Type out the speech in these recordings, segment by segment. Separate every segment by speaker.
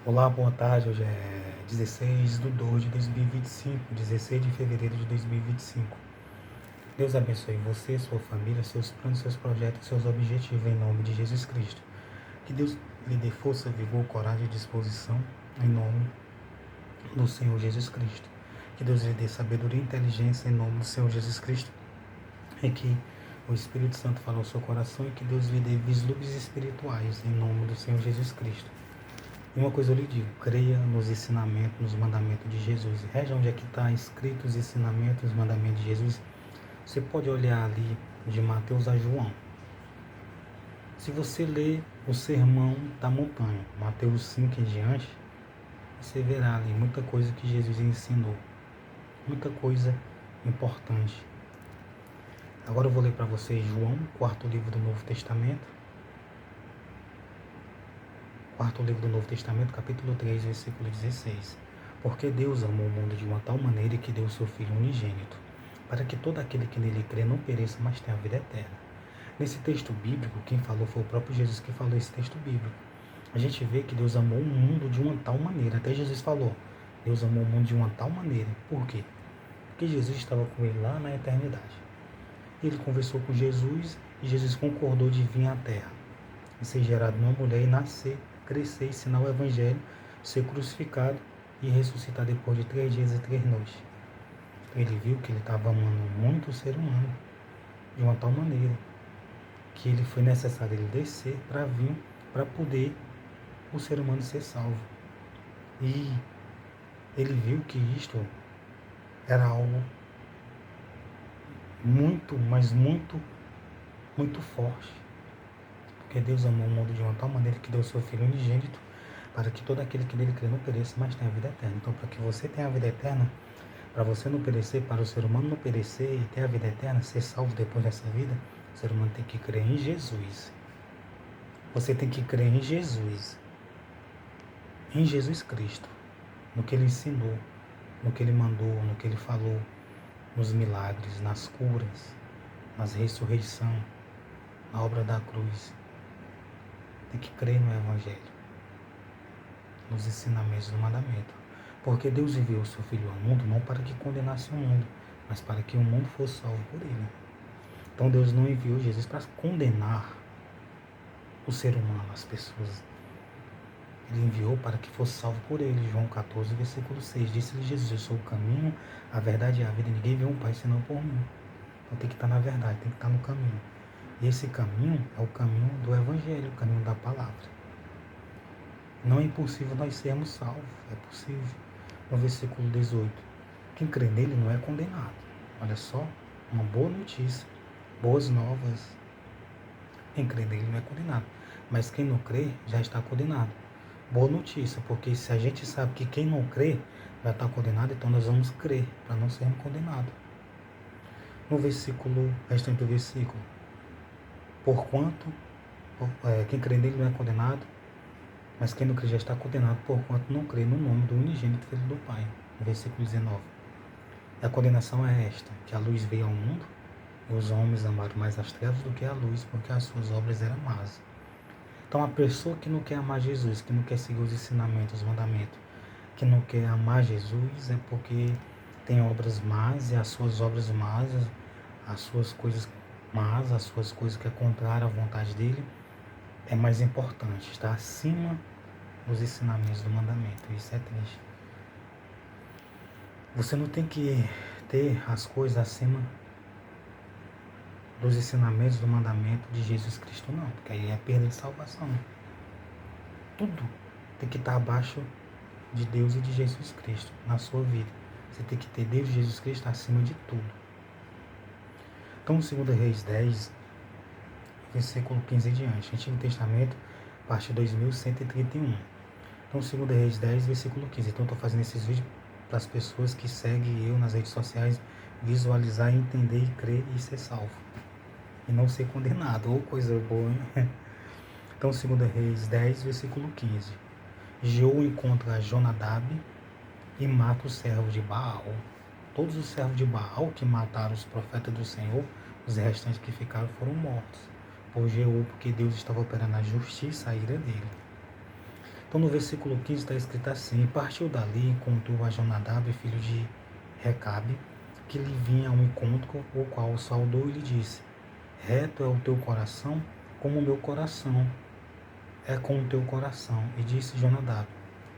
Speaker 1: Olá, boa tarde. Hoje é 16 de 2 de 2025, 16 de fevereiro de 2025. Deus abençoe você, sua família, seus planos, seus projetos, seus objetivos em nome de Jesus Cristo. Que Deus lhe dê força, vigor, coragem e disposição em nome do Senhor Jesus Cristo. Que Deus lhe dê sabedoria e inteligência em nome do Senhor Jesus Cristo. E que o Espírito Santo fale ao seu coração e que Deus lhe dê vislumbres espirituais em nome do Senhor Jesus Cristo. E uma coisa eu lhe digo, creia nos ensinamentos, nos mandamentos de Jesus. Veja onde é que está escrito os ensinamentos, os mandamentos de Jesus. Você pode olhar ali de Mateus a João. Se você ler o sermão da montanha, Mateus 5 em diante, você verá ali muita coisa que Jesus ensinou. Muita coisa importante. Agora eu vou ler para vocês João, quarto livro do Novo Testamento. Quarto livro do Novo Testamento, capítulo 3, versículo 16. Porque Deus amou o mundo de uma tal maneira que deu o seu Filho unigênito, para que todo aquele que nele crê não pereça, mas tenha a vida eterna. Nesse texto bíblico, quem falou foi o próprio Jesus que falou esse texto bíblico. A gente vê que Deus amou o mundo de uma tal maneira. Até Jesus falou, Deus amou o mundo de uma tal maneira. Por quê? Porque Jesus estava com ele lá na eternidade. Ele conversou com Jesus e Jesus concordou de vir à terra e ser gerado numa mulher e nascer, crescer, ensinar o Evangelho, ser crucificado e ressuscitar depois de 3 dias e 3 noites. Ele viu que ele estava amando muito o ser humano, de uma tal maneira, que ele foi necessário ele descer para vir, para poder o ser humano ser salvo. E ele viu que isto era algo muito, mas muito, muito forte. Porque Deus amou o mundo de uma tal maneira que deu o seu Filho unigênito, para que todo aquele que nele crê não pereça, mas tenha a vida eterna. Então, para que você tenha a vida eterna, para você não perecer, para o ser humano não perecer e ter a vida eterna, ser salvo depois dessa vida, o ser humano tem que crer em Jesus. Você tem que crer em Jesus Cristo, no que ele ensinou, no que ele mandou, no que ele falou, nos milagres, nas curas, nas ressurreição, na obra da cruz. Tem que crer no Evangelho, nos ensinamentos do mandamento. Porque Deus enviou o seu Filho ao mundo não para que condenasse o mundo, mas para que o mundo fosse salvo por ele. Então Deus não enviou Jesus para condenar o ser humano, as pessoas. Ele enviou para que fosse salvo por ele. João 14, versículo 6. Disse-lhe Jesus, eu sou o caminho, a verdade e a vida. Ninguém vê um Pai senão por mim. Então tem que estar na verdade, tem que estar no caminho. E esse caminho é o caminho do Evangelho, o caminho da palavra. Não é impossível nós sermos salvos, é possível. No versículo 18, quem crê nele não é condenado. Olha só, uma boa notícia, boas novas. Quem crê nele não é condenado, mas quem não crê já está condenado. Boa notícia, porque se a gente sabe que quem não crê já está condenado, então nós vamos crer para não sermos condenados. No versículo, restante do versículo, porquanto, quem crê nele não é condenado, mas quem não crê já está condenado, porquanto não crê no nome do unigênito Filho do Pai. No versículo 19. E a condenação é esta, que a luz veio ao mundo, e os homens amaram mais as trevas do que a luz, porque as suas obras eram más. Então a pessoa que não quer amar Jesus, que não quer seguir os ensinamentos, os mandamentos, que não quer amar Jesus, é porque tem obras más, e as suas obras más, as suas coisas más, as suas coisas que é contrária à vontade dele, é mais importante, está acima dos ensinamentos do mandamento. Isso é triste. Você não tem que ter as coisas acima dos ensinamentos do mandamento de Jesus Cristo, não, porque aí é perda de salvação. Tudo tem que estar abaixo de Deus e de Jesus Cristo na sua vida. Você tem que ter Deus e Jesus Cristo acima de tudo. Então, 2 Reis 10, versículo 15 em diante, Antigo Testamento, parte 2131. Então, 2 Reis 10, versículo 15. Então, estou fazendo esses vídeos para as pessoas que seguem eu nas redes sociais visualizar, entender e crer e ser salvo. E não ser condenado. Ou coisa boa, hein? Então, 2 Reis 10, versículo 15. Jeú encontra Jonadab e mata os servos de Baal. Todos os servos de Baal que mataram os profetas do Senhor, os restantes que ficaram foram mortos por Jeú, porque Deus estava operando a justiça, a ira dele. Então no versículo 15 está escrito assim: e partiu dali e contou a Jonadab, filho de Recabe, que lhe vinha ao encontro, o qual o saudou e lhe disse: reto é o teu coração, como o meu coração é com o teu coração. E disse Jonadab: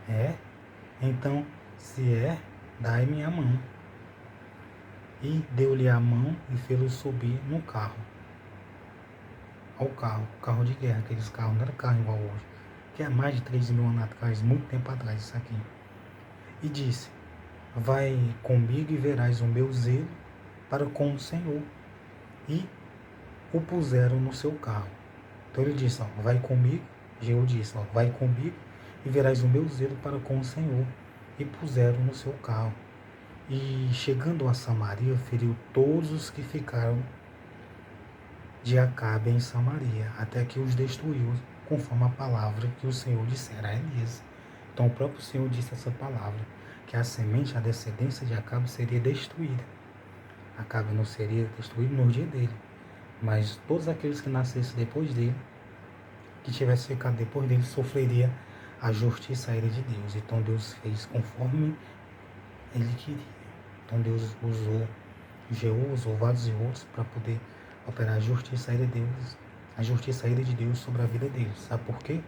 Speaker 1: é? Então, se é, dai-me a mão. E deu-lhe a mão e fê-lo subir no carro. Ao carro de guerra, aqueles carros, não era carro igual hoje, que é mais de 3.000 anos atrás, muito tempo atrás isso aqui. E disse: vai comigo e verás o meu zelo para com o Senhor. E o puseram no seu carro. Então ele disse: ó, vai comigo. Jeú disse: ó, vai comigo e verás o meu zelo para com o Senhor. E puseram no seu carro. E chegando a Samaria, feriu todos os que ficaram de Acabe em Samaria, até que os destruiu, conforme a palavra que o Senhor dissera a Elias. Então o próprio Senhor disse essa palavra, que a semente, a descendência de Acabe seria destruída. Acabe não seria destruído no dia dele, mas todos aqueles que nascessem depois dele, que tivessem ficado depois dele, sofreria a justiça ira de Deus. Então Deus fez conforme ele queria. Então Deus usou Jeú, usou vários e outros para poder operar a justiça ira de Deus, a justiça ira de Deus sobre a vida deles. Sabe por quê?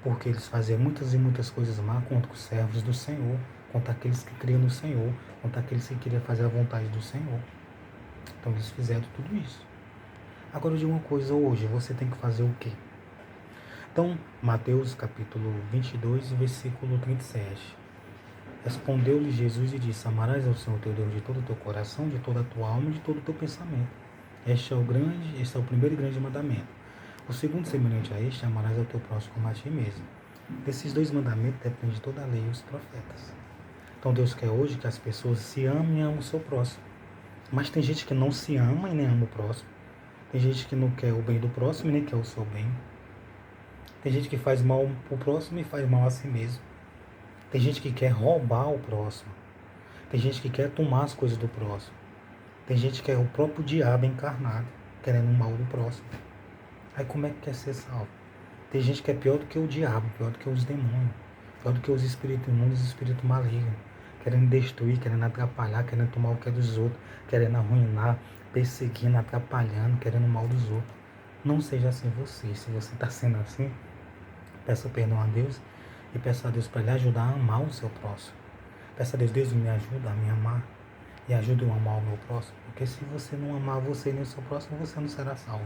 Speaker 1: Porque eles faziam muitas e muitas coisas má contra os servos do Senhor, contra aqueles que criam no Senhor, contra aqueles que queriam fazer a vontade do Senhor. Então eles fizeram tudo isso. Agora eu digo uma coisa hoje, você tem que fazer o quê? Então, Mateus capítulo 22, versículo 37. Respondeu-lhe Jesus e disse: amarás ao Senhor teu Deus de todo o teu coração, de toda a tua alma e de todo o teu pensamento. Este é o primeiro e grande mandamento. O segundo, semelhante a este, amarás ao teu próximo como a ti mesmo. Desses dois mandamentos depende toda a lei e os profetas. Então Deus quer hoje que as pessoas se amem e amem o seu próximo. Mas tem gente que não se ama e nem ama o próximo. Tem gente que não quer o bem do próximo e nem quer o seu bem. Tem gente que faz mal pro próximo e faz mal a si mesmo. Tem gente que quer roubar o próximo. Tem gente que quer tomar as coisas do próximo. Tem gente que é o próprio diabo encarnado, querendo o mal do próximo. Aí como é que quer ser salvo? Tem gente que é pior do que o diabo, pior do que os demônios, pior do que os espíritos imundos e espíritos malignos, querendo destruir, querendo atrapalhar, querendo tomar o que é dos outros, querendo arruinar, perseguindo, atrapalhando, querendo o mal dos outros. Não seja assim você. Se você está sendo assim, peça perdão a Deus e peça a Deus para lhe ajudar a amar o seu próximo. Peça a Deus: Deus me ajuda a me amar e ajude eu a amar o meu próximo. Porque se você não amar você nem o seu próximo, você não será salvo.